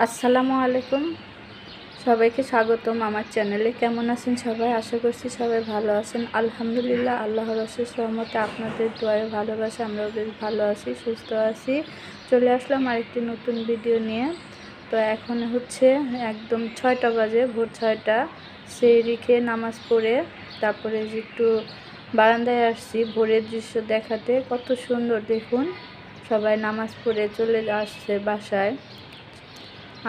আসসালামু আলাইকুম, সবাইকে স্বাগতম আমার চ্যানেলে। কেমন আছেন সবাই? আশা করছি সবাই ভালো আছেন। আলহামদুলিল্লাহ, আল্লাহর অশেষ রহমতে আপনাদের দোয়ায় ভালোবাসা আমরাও বেশ ভালো আছি, সুস্থ আছি। চলে আসলাম আরেকটি নতুন ভিডিও নিয়ে। তো এখন হচ্ছে একদম 6টা বাজে, ভোর 6টা। সেহরি খেয়ে নামাজ পড়ে তারপরে যে একটু বারান্দায় আসছি ভোরের দৃশ্য দেখাতে। কত সুন্দর দেখুন, সবাই নামাজ পড়ে চলে আসছে বাসায়।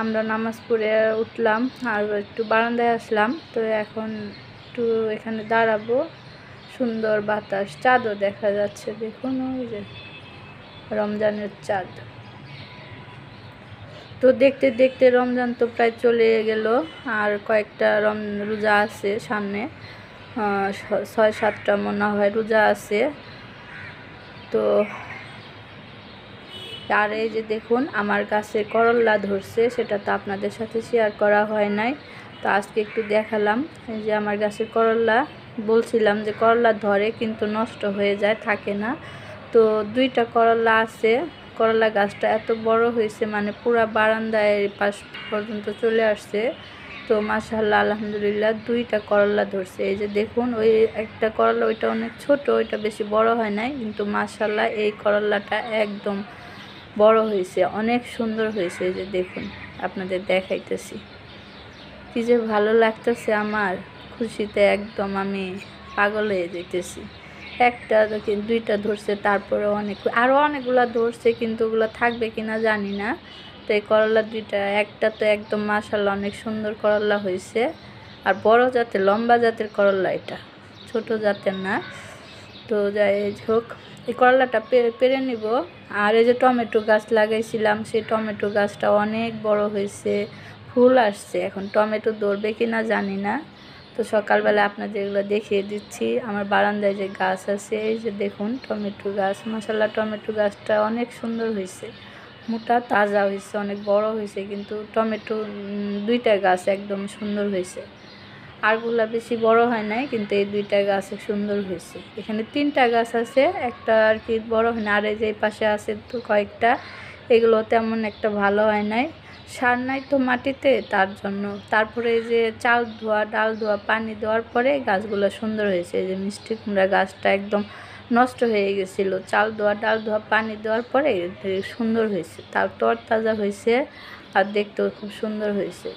আমরা নামাজ পড়ে উঠলাম আর একটু বারান্দায় আসলাম। তো এখন একটু এখানে দাঁড়াবো, সুন্দর বাতাস, চাঁদও দেখা যাচ্ছে দেখুন, ওই যে রমজানের চাঁদ। তো দেখতে দেখতে রমজান তো প্রায় চলে গেল, আর কয়েকটা রোজা আছে সামনে, 6-7টা মনে হয় রোজা আছে। তো আর এই যে দেখুন আমার গাছে করল্লা ধরছে, সেটা তো আপনাদের সাথে শেয়ার করা হয় নাই, তো আজকে একটু দেখালাম। এই যে আমার গাছের করল্লা, বলছিলাম যে করল্লা ধরে কিন্তু নষ্ট হয়ে যায়, থাকে না। তো 2টা করল্লা আছে। করল্লা গাছটা এত বড় হয়েছে, মানে পুরা বারান্দায় পাশ পর্যন্ত চলে আসছে। তো মাশাআল্লাহ আলহামদুলিল্লাহ 2টা করল্লা ধরছে। এই যে দেখুন, ওই একটা করল্লা ওইটা অনেক ছোট, ওইটা বেশি বড় হয় নাই, কিন্তু মাশাআল্লাহ এই করল্লাটা একদম বড় হয়েছে, অনেক সুন্দর হয়েছে। এই যে দেখুন, আপনাদের দেখাইতেছি, কি যে ভালো লাগতেছে আমার, খুশিতে একদম আমি পাগল হয়ে যেতেছি। 2টা ধরছে, তারপরে আরও অনেকগুলো ধরছে, কিন্তু ওগুলো থাকবে কিনা জানি না। তো এই করলা 2টা, একটা তো একদম মাশাআল্লাহ অনেক সুন্দর করলা হয়েছে, আর বড় জাতের লম্বা জাতের করলা, এটা ছোট জাতের না। তো যাই হোক, এই করলাটা পেরে নিব। আর এই যে টমেটো গাছ লাগাইছিলাম, সেই টমেটো গাছটা অনেক বড় হয়েছে, ফুল আসছে। এখন টমেটো ধরবে কি না জানি না। তো সকালবেলা আপনাদের এগুলো দেখিয়ে দিচ্ছি। আমার বারান্দায় যে গাছ আছে, এই যে দেখুন টমেটো গাছ, মাশাআল্লাহ টমেটো গাছটা অনেক সুন্দর হয়েছে, মোটা তাজা হয়েছে, অনেক বড় হয়েছে। কিন্তু টমেটো 2টা গাছ একদম সুন্দর হয়েছে, আরগুলা বেশি বড় হয় নাই, কিন্তু এই 2টা গাছ সুন্দর হয়েছে। এখানে 3টা গাছ আছে, একটা আর কি বড় হয় না, আর এই যে পাশে আছে তো কয়েকটা, এগুলো তেমন একটা ভালো হয় নাই, সার নাই তো মাটিতে, তার জন্য। তারপরে এই যে চাল ধোয়া ডাল ধোয়া পানি দেওয়ার পরে গাছগুলো সুন্দর হয়েছে। এই যে মিষ্টি কুমড়া গাছটা একদম নষ্ট হয়ে গেছিলো, চাল ধোয়া ডাল ধোয়া পানি দেওয়ার পরে সুন্দর হয়েছে, তার তরতাজা হয়েছে, আর দেখতেও খুব সুন্দর হয়েছে।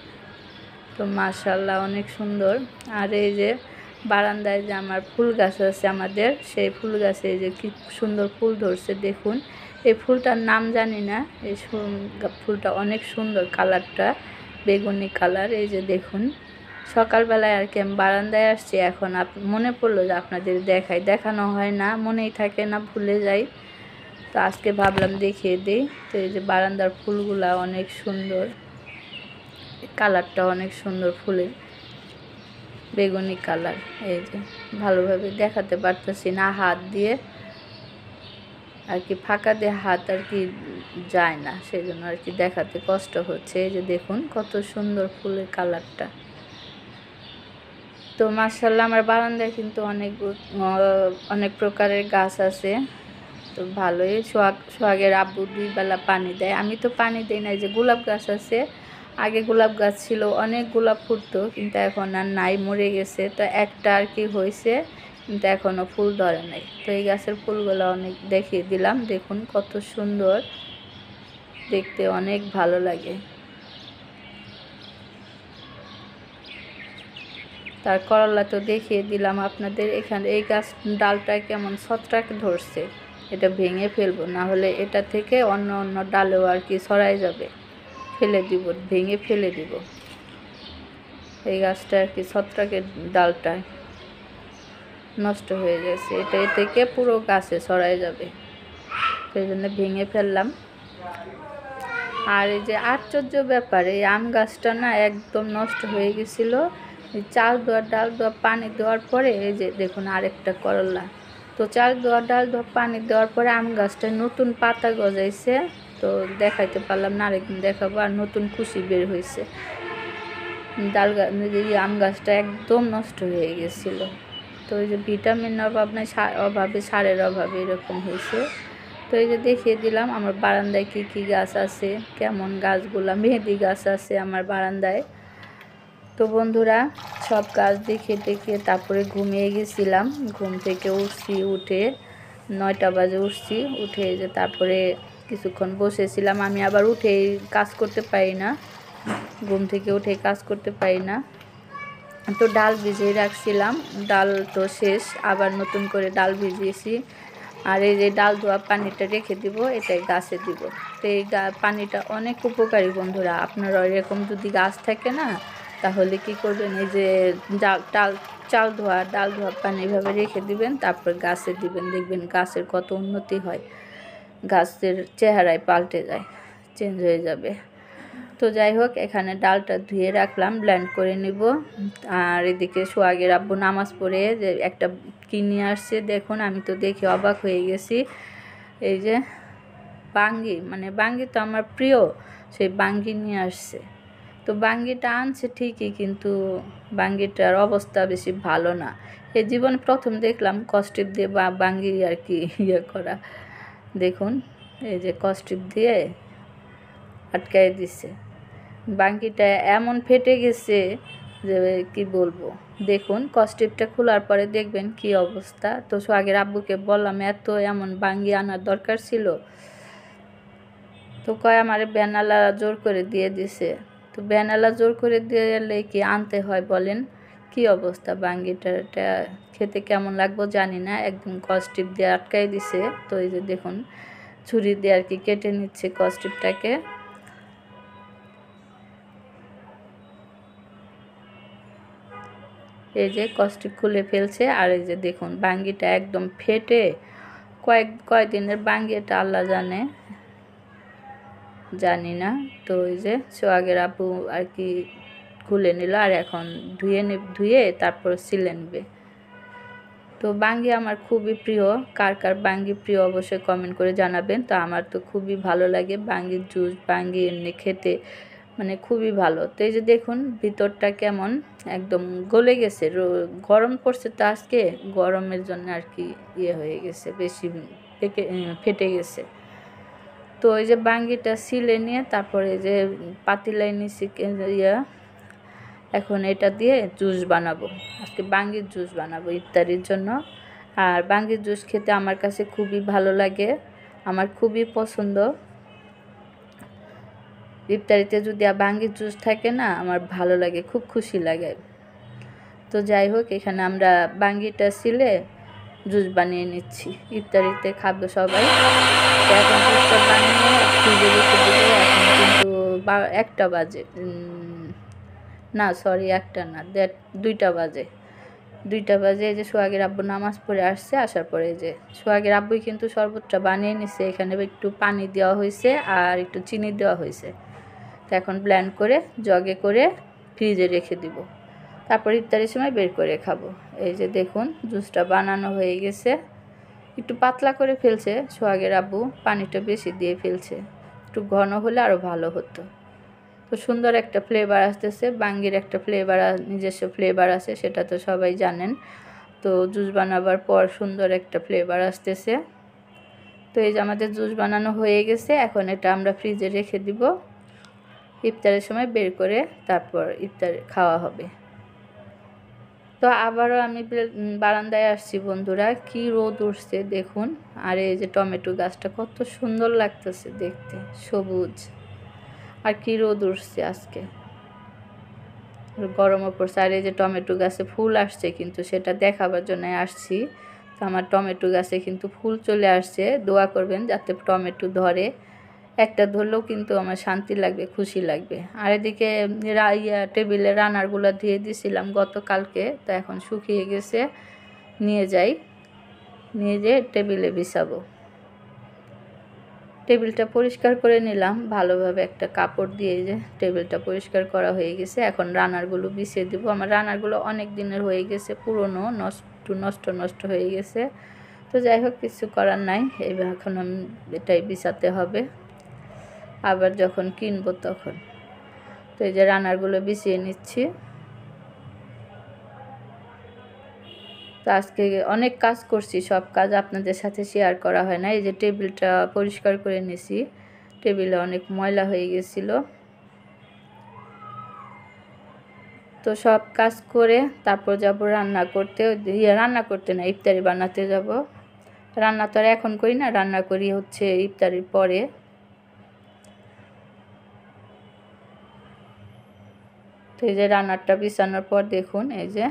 তো মাশাআল্লাহ অনেক সুন্দর। আর এই যে বারান্দায় যে আমার ফুল গাছ আছে আমাদের, সেই ফুল গাছে এই যে কি সুন্দর ফুল ধরছে দেখুন। এই ফুলটার নাম জানি না, এই ফুলটা অনেক সুন্দর, কালারটা বেগুনি কালার। এই যে দেখুন, সকালবেলায় আর কি আমি বারান্দায় আসছি, এখন মনে পড়লো যে আপনাদের দেখানো হয় না, মনেই থাকে না, ভুলে যাই। তো আজকে ভাবলাম দেখিয়ে দিই। তো এই যে বারান্দার ফুলগুলা অনেক সুন্দর, কালারটা অনেক সুন্দর, ফুলের বেগুনি কালার। এই যে ভালোভাবে দেখাতে পারতেছি না, হাত দিয়ে আর কি ফাঁকা দিয়ে হাত আর কি যায় না, সেই জন্য আর কি দেখাতে কষ্ট হচ্ছে। এই যে দেখুন কত সুন্দর ফুলের কালারটা। তো মাশাআল্লাহ আমার বারান্দায় কিন্তু অনেক প্রকারের গাছ আছে। তো ভালোই, সোহাগের আব্বু 2 বেলা পানি দেয়, আমি তো পানি দিই না। এই যে গোলাপ গাছ আছে, আগে গোলাপ গাছ ছিল, অনেক গোলাপ ফুটতো, কিন্তু এখন আর নাই, মরে গেছে। তো একটা আর কি হয়েছে, কিন্তু এখনও ফুল ধরে নাই। তো এই গাছের ফুলগুলো অনেক দেখিয়ে দিলাম, দেখুন কত সুন্দর দেখতে, অনেক ভালো লাগে। তার করলা তো দেখিয়ে দিলাম আপনাদের। এখানে এই গাছ ডালটা কেমন ছত্রাক ধরছে, এটা ভেঙে ফেলবো, না হলে এটা থেকে অন্য অন্য ডালেও আর কি ছড়াই যাবে, ফেলে দিব, ভেঙে ফেলে দিব। এই গাছটা আর কি ছত্রাকের ডালটা নষ্ট হয়ে গেছে, এটা এ থেকে পুরো গাছে ছড়াই যাবে, সেই জন্য ভেঙে ফেললাম। আর এই যে আশ্চর্য ব্যাপার, এই আম গাছটা না একদম নষ্ট হয়ে গেছিলো, এই চাল ধোয়া ডাল ধোয়া পানি দেওয়ার পরে এই যে দেখুন আরেকটা করলা। তো চাল ধোয়া ডাল ধোয়া পানি দেওয়ার পরে আম গাছটায় নতুন পাতা গজাইছে। তো দেখাইতে পারলাম না, আরেকদিন দেখাবো। আর নতুন কুশি বের হয়েছে। আম গাছটা একদম নষ্ট হয়ে গেছিলো। তো ওই যে ভিটামিন অভাব নাই, অভাবে সারের অভাবে এরকম হয়েছে। তো তো এই যে দেখিয়ে দিলাম আমার বারান্দায় কি কি গাছ আছে, কেমন গাছগুলা, মেহেদি গাছ আছে আমার বারান্দায়। তো বন্ধুরা সব গাছ দেখে টেকে তারপরে ঘুমিয়ে গেছিলাম। ঘুম থেকে উঠছি, উঠে 9টা বাজে উঠছি, উঠে যে তারপরে কিছুক্ষণ বসেছিলাম। আমি আবার উঠেই কাজ করতে পারি না, ঘুম থেকে উঠে কাজ করতে পারি না। তো ডাল ভিজিয়ে রাখছিলাম, ডাল তো শেষ, আবার নতুন করে ডাল ভিজিয়েছি। আর এই যে ডাল ধোয়া পানিটা রেখে দিব, এটাই গাছে দিব। তো এই পানিটা অনেক উপকারী বন্ধুরা। আপনারা এরকম যদি গাছ থাকে না, তাহলে কি করবেন, এই যে ডাল ধোয়া পানি এভাবে রেখে দিবেন, তারপর গাছে দিবেন, দেখবেন গাছের কত উন্নতি হয়, গাছের চেহারায় পাল্টে যায়, চেঞ্জ হয়ে যাবে। তো যাই হোক, এখানে ডালটা ধুয়ে রাখলাম, ব্লেন্ড করে নিব। আর এদিকে সোহাগের আব্বু নামাজ পড়ে যে একটা কি নিয়ে আসছে দেখুন, আমি তো দেখে অবাক হয়ে গেছি। এই যে বাঙ্গি, মানে বাঙ্গি তো আমার প্রিয়, সেই বাঙ্গি নিয়ে আসছে। তো বাঙ্গিটা আনছে ঠিকই, কিন্তু বাঙ্গিটার অবস্থা বেশি ভালো না। এই জীবন প্রথম দেখলাম কস্টিপ দিয়ে বাঙ্গি আর কি ইয়ে করা। দেখুন এই যে কস্টিপ দিয়ে আটকায় দিছে, বাঙ্গিটা এমন ফেটে গেছে যে কি বলবো। দেখুন কস্টিপটা খোলার পরে দেখবেন কি অবস্থা। তো সোহাগের আব্বুকে বললাম এত এমন বাঙ্গি আনার দরকার ছিল, তো কয় আমারে বেনালা জোর করে দিয়ে দিছে। তো বেনালা জোর করে দিয়ে এলে কি আনতে হয় বলেন? কি অবস্থা, বাঙ্গিটা খেতে কেমন লাগবো জানি না, একদম কস্টিপ দিয়ে আটকাই দিছে। তো এই যে দেখুন ছুরি দিয়ে আর কি কেটে নিচ্ছে কস্টিপটাকে। এই যে কস্টিপ খুলে ফেলছে, আর এই যে দেখুন বাঙ্গিটা একদম ফেটে কয়েকদিনের বাঙ্গি, এটা আল্লাহ জানি না। তো এই যে সোহাগের আপু আর কি খুলে নিল, আর এখন ধুয়ে তারপর সিলে নেবে। তো বাঙ্গি আমার খুবই প্রিয়, কার কার বাঙ্গি প্রিয় অবশ্যই কমেন্ট করে জানাবেন। তো আমার তো খুবই ভালো লাগে বাঙ্গির জুস, বাঙ্গি এমনি খেতে মানে খুবই ভালো। তো এই যে দেখুন ভিতরটা কেমন একদম গলে গেছে, গরম পড়ছে তো আজকে, গরমের জন্য আর কি ইয়ে হয়ে গেছে, বেশি ফেটে গেছে। তো এই যে বাঙ্গিটা সিলে নিয়ে তারপরে এই যে পাতিলায় নিছি ইয়া, এখন এটা দিয়ে জুস বানাবো, আজকে বাঙ্গির জুস বানাবো ইফতারির জন্য। আর বাঙ্গির জুস খেতে আমার কাছে খুবই ভালো লাগে, আমার খুবই পছন্দ। ইফতারিতে যদি বাঙ্গির জুস থাকে না, আমার ভালো লাগে, খুব খুশি লাগে। তো যাই হোক, এখানে আমরা বাঙ্গিটা সিলে জুস বানিয়ে নিচ্ছি, ইফতারিতে খাবো সবাই। এখন জুসটা বানিয়ে ফ্রিজে রেখে দেবো। এখন কিন্তু 1টা বাজে, না সরি 1টা না, 2টা বাজে। 2টা বাজে এই যে সোহাগের আব্বু নামাজ পড়ে আসছে, আসার পরে যে সোহাগের আব্বুই কিন্তু শরবতটা বানিয়ে নিছে। এখানে একটু পানি দেওয়া হয়েছে আর একটু চিনি দেওয়া হয়েছে। তো এখন ব্লেন্ড করে জগে করে ফ্রিজে রেখে দিব, তারপর ইফতারির সময় বের করে খাবো। এই যে দেখুন জুসটা বানানো হয়ে গেছে, একটু পাতলা করে ফেলছে সোহাগের আব্বু, পানিটা বেশি দিয়ে ফেলছে, একটু ঘন হলে আরও ভালো হতো। তো সুন্দর একটা ফ্লেভার আসতেছে, বাঙ্গির একটা ফ্লেভার, নিজস্ব ফ্লেভার আছে, সেটা তো সবাই জানেন। তো জুস বানাবার পর সুন্দর একটা ফ্লেভার আসতেছে। তো এই যে আমাদের জুস বানানো হয়ে গেছে, এখন এটা আমরা ফ্রিজে রেখে দিব, ইফতারের সময় বের করে তারপর ইফতার খাওয়া হবে। তো আবারও আমি বারান্দায় আসছি বন্ধুরা, কি রোদ উঠছে দেখুন। আর এই যে টমেটো গাছটা কত সুন্দর লাগতেছে দেখতে, সবুজ, আর কি রোদ উঠছে আজকে, গরমও পড়ছে। আর এই যে টমেটো গাছে ফুল আসছে, কিন্তু সেটা দেখাবার জন্য আসছি। তো আমার টমেটো গাছে কিন্তু ফুল চলে আসছে, দোয়া করবেন যাতে টমেটো ধরে, একটা ধরলেও কিন্তু আমার শান্তি লাগবে, খুশি লাগবে। আর এদিকে টেবিলে রান্নারগুলো দিয়ে দিয়েছিলাম গতকালকে, তো এখন শুকিয়ে গেছে, নিয়ে যেয়ে টেবিলে বিছাবো। টেবিলটা পরিষ্কার করে নিলাম ভালোভাবে, একটা কাপড় দিয়ে যে টেবিলটা পরিষ্কার করা হয়ে গেছে। এখন রান্নারগুলো বিছিয়ে দেবো। আমার রান্নারগুলো অনেক দিনের হয়ে গেছে, পুরনো, নষ্ট হয়ে গেছে। তো যাই হোক, কিছু করার নাই, এখন আমি এটাই বিছাতে হবে, আবার যখন কিনবো তখন। তো এই যে রান্নারগুলো বিছিয়ে নিচ্ছি। তো আজকে অনেক কাজ করছি, সব কাজ আপনাদের সাথে শেয়ার করা হয় না। এই যে টেবিলটা পরিষ্কার করে নিয়েছি, টেবিলে অনেক ময়লা হয়ে গেছিলো। তো সব কাজ করে তারপর যাব রান্না করতে, রান্না করতে না, ইফতারি বানাতে যাব। রান্না তো আর এখন করি না, রান্না করি হচ্ছে ইফতারির পরে। তো এই যে রান্নাটা বিছানোর পর দেখুন, এই যে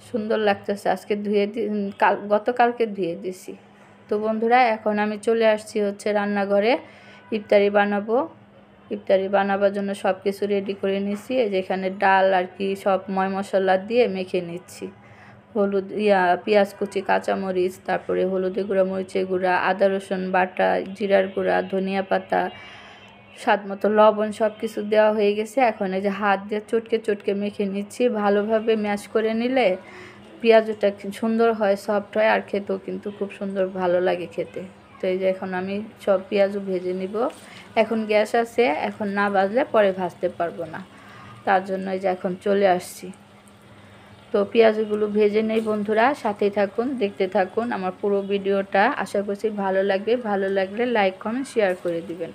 সুন্দর লাগতেছে। আজকে গতকালকে ধুয়ে দিছি। তো বন্ধুরা, এখন আমি চলে আসছি হচ্ছে রান্নাঘরে, ইফতারি বানাবো। ইফতারি বানাবার জন্য সব কিছু রেডি করে নিয়েছি। যেখানে ডাল আর কি সব ময় মশলা দিয়ে মেখে নিচ্ছি। হলুদ পেঁয়াজ কুচি, কাঁচামরিচ, তারপরে হলুদের গুঁড়া, মরিচের গুঁড়া, আদা রসুন বাটা, জিরার গুঁড়া, ধনিয়া পাতা, স্বাদ মতো লবণ, সব কিছু দেওয়া হয়ে গেছে। এখন এই যে হাত দিয়ে চটকে চটকে মেখে নিচ্ছি। ভালোভাবে ম্যাশ করে নিলে পেঁয়াজটা সুন্দর হয়, সফট হয়, আর খেতেও কিন্তু খুব সুন্দর ভালো লাগে খেতে। তো এই যে এখন আমি সব পেঁয়াজও ভেজে নিব। এখন গ্যাস আছে, এখন না ভাজলে পরে ভাজতে পারবো না, তার জন্য এই যে এখন চলে আসছি। তো পেঁয়াজগুলো ভেজে নেই বন্ধুরা, সাথেই থাকুন, দেখতে থাকুন আমার পুরো ভিডিওটা। আশা করছি ভালো লাগবে। ভালো লাগলে লাইক কমেন্ট শেয়ার করে দিবেন।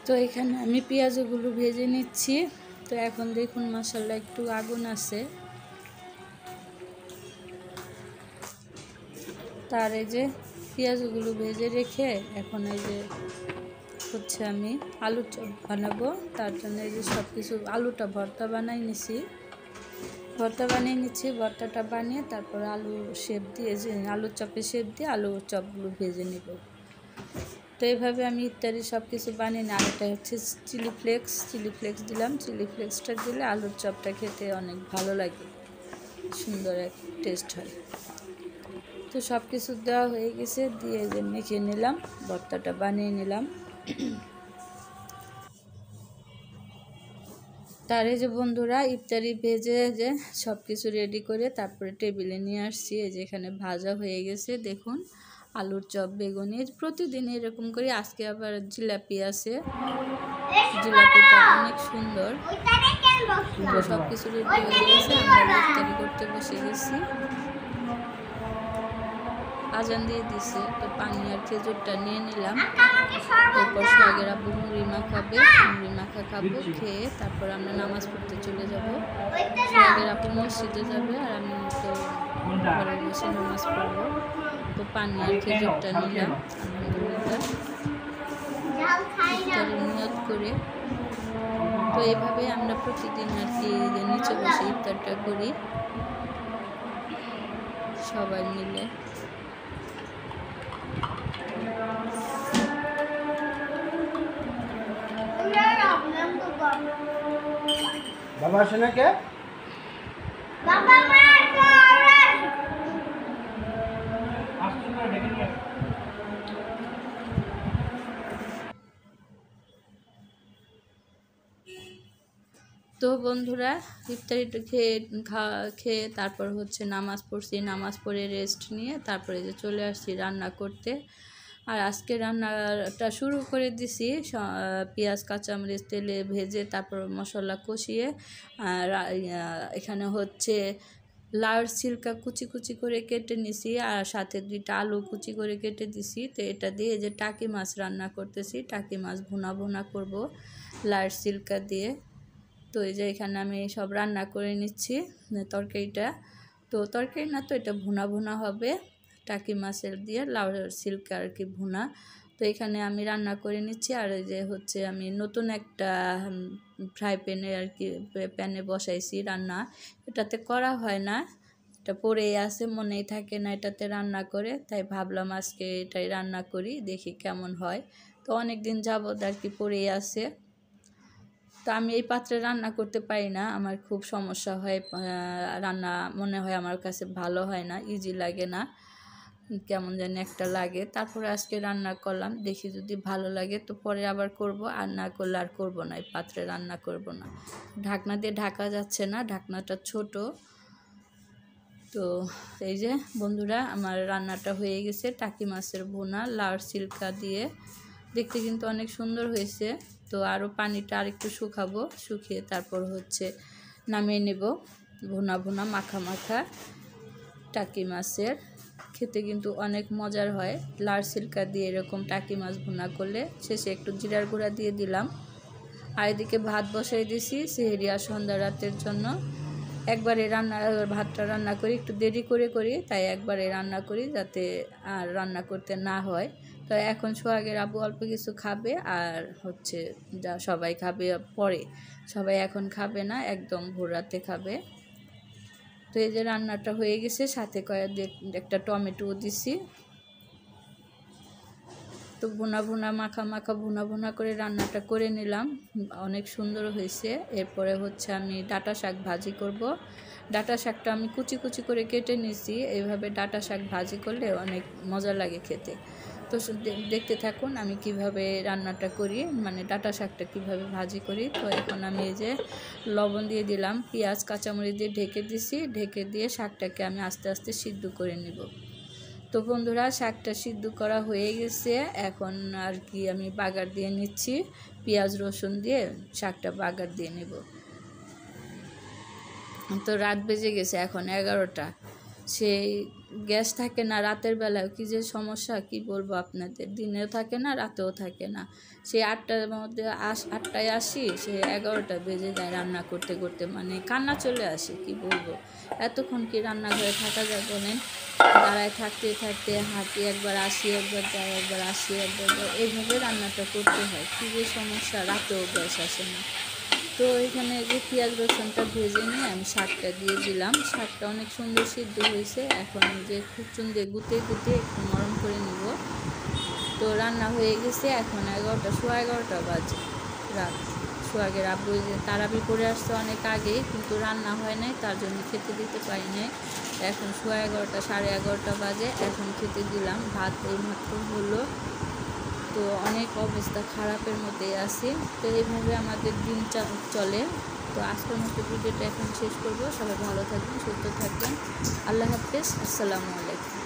তো এখানে আমি পেঁয়াজগুলো ভেজে নিচ্ছি। তো এখন দেখুন মাশাআল্লাহ একটু আগুন আছে। তার এই যে পেঁয়াজগুলো ভেজে রেখে এখন এই যে হচ্ছে আমি আলুর চপ বানাবো। তার জন্য এই যে সব কিছু আলুটা ভর্তা বানিয়ে নিচ্ছি। ভর্তাটা বানিয়ে তারপর আলু শেপ দিয়ে, যে আলুর চপে শেপ দিয়ে আলুর চপগুলো ভেজে নেব। তো এইভাবে আমি ইত্যাদি সব কিছু বানিয়ে নিই। আর এটা হচ্ছে চিলি ফ্লেক্স দিলাম। চিলি ফ্লেক্সটা দিলে আলুর চপটা খেতে অনেক ভালো লাগে, সুন্দর এক টেস্ট হয়। তো সব কিছু দেওয়া হয়ে গেছে, দিয়ে যে মেখে নিলাম, ভর্তাটা বানিয়ে নিলাম। তার এই যে বন্ধুরা, ইফতারি ভেজে যে সব কিছু রেডি করে তারপরে টেবিলে নিয়ে আসছি। এই যে এখানে ভাজা হয়ে গেছে দেখুন, আলুর চপ, বেগুনি। প্রতিদিন এরকম করি। আজকে আবার জিলাপি আছে, জিলাপিটা অনেক সুন্দর। সব কিছু রেডি হয়ে গেছে, আমরা ইফতারি করতে বসে গেছি। আজান দিয়ে দিছে, তো পানি আর খেজুরটা নিয়ে নিলাম। এরপর সোহাগের আব্বু মুড়ি মাখাবে, মুড়ি মাখা খাবো, খেয়ে তারপর আমরা নামাজ পড়তে চলে যাব। সোহাগের আব্বু মসজিদে যাবে, আর আমি তো ঘরে বসে নামাজ পড়বো। তো পানি আর খেজুরটা নিলাম আলহামদুলিল্লাহ, ইফতারি নিয়ত করে। তো এইভাবে আমরা প্রতিদিন আর কি নিচে বসে ইফতারটা করি সবাই মিলে। বাবা আসে না কে? তো বন্ধুরা, ইফতারিটা খেয়ে তারপর হচ্ছে নামাজ পড়ছি। নামাজ পড়ে রেস্ট নিয়ে তারপরে যে চলে আসছি রান্না করতে। আর আজকে রান্নাটা শুরু করে দিছি পেঁয়াজ কাঁচামরিচ তেলে ভেজে তারপর মশলা কষিয়ে। আর এখানে হচ্ছে লাউ সিল্কা কুচি কুচি করে কেটে নিছি, আর সাথে 2টা আলু কুচি করে কেটে দিছি। তো এটা দিয়ে যে টাকি মাছ রান্না করতেছি, টাকি মাছ ভুনা করব লাউ সিল্কা দিয়ে। তো এই যে এখানে আমি সব রান্না করে নিচ্ছি তরকারিটা। তো তরকারি না, তো এটা ভুনা হবে, টাকি মাছের দিয়ে লাউ সিল্কা আর কি ভুনা। তো এখানে আমি রান্না করে নিচ্ছি। আর এই যে হচ্ছে আমি নতুন একটা ফ্রাই প্যানে আর কি প্যানে বসাইছি রান্না। এটাতে করা হয় না, এটা পড়েই আছে, মনেই থাকে না এটাতে রান্না করে। তাই ভাবলাম আজকে এটাই রান্না করি, দেখি কেমন হয়। তো অনেক দিন যাবত আর কি পড়েই আছে। তো আমি এই পাত্রে রান্না করতে পারি না, আমার খুব সমস্যা হয়। রান্না মনে হয় আমার কাছে ভালো হয় না, ইজি লাগে না, কেমন জানি একটা লাগে। তারপরে আজকে রান্না করলাম, দেখি যদি ভালো লাগে তো পরে আবার করব, আর না করলে আর করব না, এই পাত্রে রান্না করব না। ঢাকনা দিয়ে ঢাকা যাচ্ছে না, ঢাকনাটা ছোট। তো এই যে বন্ধুরা, আমার রান্নাটা হয়ে গেছে, টাকি মাছের ভুনা লাউ সিল্কা দিয়ে। দেখতে কিন্তু অনেক সুন্দর হয়েছে। তো আরও পানিটা আরেকটু শুকাবো, শুকিয়ে তারপর হচ্ছে নামিয়ে নেব। ভুনা ভুনা মাখা মাখা টাকি মাছের খেতে কিন্তু অনেক মজার হয়। লাল সিরকা দিয়ে এরকম টাকি মাছ ভুনা করলে শেষে একটু জিরার গুঁড়া দিয়ে দিলাম। আর এদিকে ভাত বসাই দিছি সেহরি আর সন্ধ্যা রাতের জন্য। একবারে ভাতটা রান্না করি, একটু দেরি করে করি, তাই একবারে রান্না করি যাতে আর রান্না করতে না হয়। তো এখন সোহাগের আব্বু অল্প কিছু খাবে, আর হচ্ছে যা সবাই খাবে পরে, সবাই এখন খাবে না, একদম ভোর রাতে খাবে। তো এই যে রান্নাটা হয়ে গেছে, সাথে একটা টমেটো দিছি। তো ভুনা ভুনা মাখা মাখা ভুনা ভুনা করে রান্নাটা করে নিলাম, অনেক সুন্দর হয়েছে। এরপরে হচ্ছে আমি ডাঁটা শাক ভাজি করব। ডাঁটা শাকটা আমি কুচি কুচি করে কেটে নিয়েছি। এইভাবে ডাঁটা শাক ভাজি করলে অনেক মজা লাগে খেতে। তো দেখতে থাকুন আমি কিভাবে রান্নাটা করি, মানে ডাঁটা শাকটা কিভাবে ভাজি করি। তো এখন আমি এই যে লবণ দিয়ে দিলাম, পেঁয়াজ কাঁচামরিচ দিয়ে ঢেকে দিছি, ঢেকে দিয়ে শাকটাকে আমি আস্তে আস্তে সিদ্ধ করে নিব। তো বন্ধুরা, শাকটা সিদ্ধ করা হয়ে গেছে, এখন আর কি আমি বাগার দিয়ে নিচ্ছি, পেঁয়াজ রসুন দিয়ে শাকটা বাগার দিয়ে নেব। তো রাত বেজে গেছে এখন 11টা, সেই গ্যাস থাকে না রাতের বেলায়, কি যে সমস্যা কি বলবো আপনাদের, দিনেও থাকে না রাতেও থাকে না। সেই 8টার মধ্যে 8টায় আসি, সে 11টা বেজে যায় রান্না করতে করতে, মানে কান্না চলে আসে, কি বলবো। এতক্ষণ কি রান্নাঘরে থাকা যায় বলেন? দাঁড়ায় থাকতে থাকতে হাঁটি, একবার আসি একবার যাই, একবার আসি একবার যাই, এইভাবে রান্নাটা করতে হয়। কী যে সমস্যা, রাতেও গ্যাস আসে না। তো এখানে যে পেঁয়াজ রসুনটা ভেজে নিয়ে আমি শাকটা দিয়ে দিলাম। শাকটা অনেক সুন্দর সিদ্ধ হয়েছে, এখন যে খুচুন দিয়ে গুতে গুতে একটু নরম করে নিব। তো রান্না হয়ে গেছে, এখন 11টা বাজে রাত। সোহাগের আব্বু যে তারাবি করে আসছে অনেক আগেই, কিন্তু রান্না হয় নাই, তার জন্য খেতে দিতে পারি নাই। এখন 11:30 11:30 বাজে, এখন খেতে দিলাম। ভাত এইমাত্র হলো। তো অনেক অবস্থা খারাপের মধ্যে আছি। তো এইভাবে আমাদের দিন চলে। তো আজকের মতো ভিডিওটা এখন শেষ করব। সবাই ভালো থাকবেন, সুস্থ থাকবেন। আল্লাহ হাফেজ, আসসালামু আলাইকুম।